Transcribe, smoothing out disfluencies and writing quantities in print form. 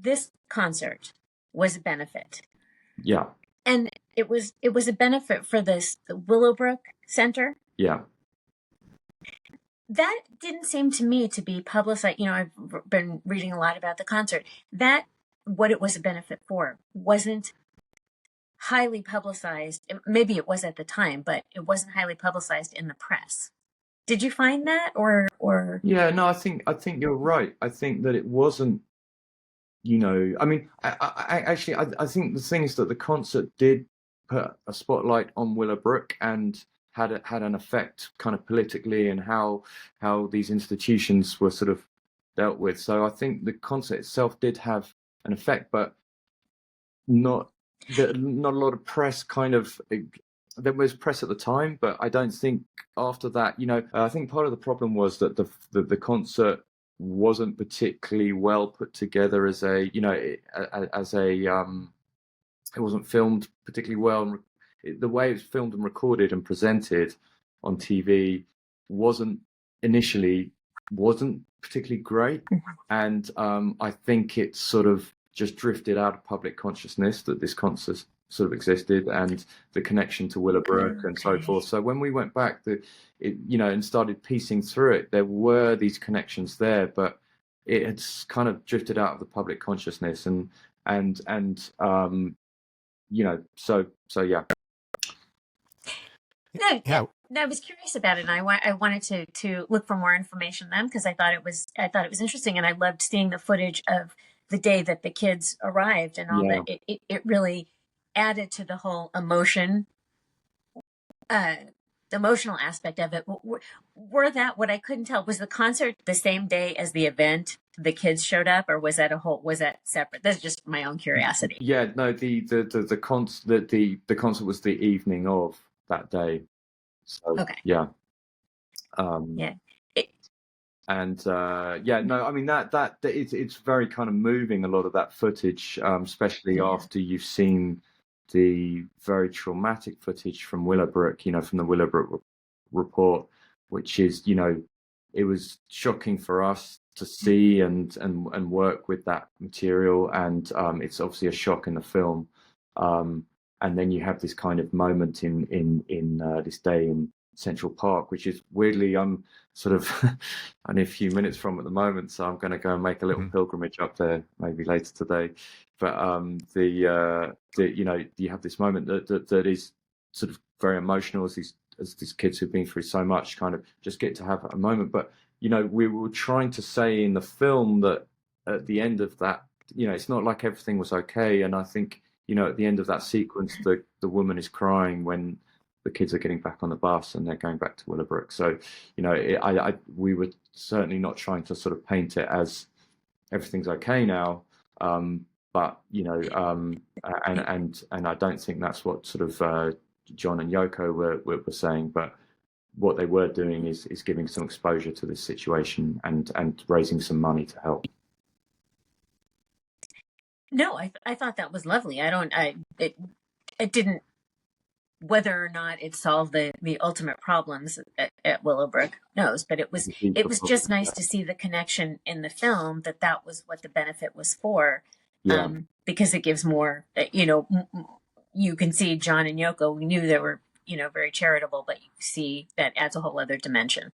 this concert was a benefit. Yeah. And it was a benefit for the Willowbrook Center. Yeah. That didn't seem to me to be publicized. I've been reading a lot about the concert. That, what it was a benefit for, wasn't highly publicized. Maybe it was at the time, but it wasn't highly publicized in the press. Did you find that, or? Yeah, no, I think you're right. I think that it wasn't, I mean, I think the thing is that the concert did put a spotlight on Willowbrook and had an effect kind of politically and how these institutions were sort of dealt with. So I think the concert itself did have an effect, but not not a lot of press kind of. There was press at the time, but I don't think after that, I think part of the problem was that the concert wasn't particularly well put together as a, it wasn't filmed particularly well. And the way it was filmed and recorded and presented on TV wasn't particularly great. And I think it sort of just drifted out of public consciousness that this concert sort of existed and the connection to Willowbrook and so forth. So when we went back, and started piecing through it, there were these connections there, but it had kind of drifted out of the public consciousness, so yeah. No, yeah. No, I was curious about it, and I wanted to look for more information then, because I thought it was interesting, and I loved seeing the footage of the day that the kids arrived and all that. It really added to the whole emotional aspect of it. Were that, what I couldn't tell, was the concert the same day as the event? The kids showed up, or was that separate? That's just my own curiosity. Yeah, no, the concert was the evening of that day. So okay. Yeah. Yeah. No, I mean that it's very kind of moving, a lot of that footage, especially after you've seen the very traumatic footage from Willowbrook, from the Willowbrook report, which is, it was shocking for us to see and work with that material, and it's obviously a shock in the film. And then you have this kind of moment in this day in Central Park, which is weirdly I'm sort of only a few minutes from at the moment, so I'm going to go and make a little pilgrimage up there maybe later today. But you have this moment that is sort of very emotional, as these kids who've been through so much kind of just get to have a moment. But we were trying to say in the film that at the end of that, it's not like everything was okay. And I think at the end of that sequence, the woman is crying when the kids are getting back on the bus and they're going back to Willowbrook. So, we were certainly not trying to sort of paint it as everything's okay now. But, and I don't think that's what sort of John and Yoko were saying. But what they were doing is giving some exposure to this situation and raising some money to help. No, I thought that was lovely. It didn't, whether or not it solved the ultimate problems at Willowbrook, knows, but it was just nice to see the connection in the film that was what the benefit was for. Yeah. Because it gives more, you can see John and Yoko, we knew they were, very charitable, but you see that adds a whole other dimension.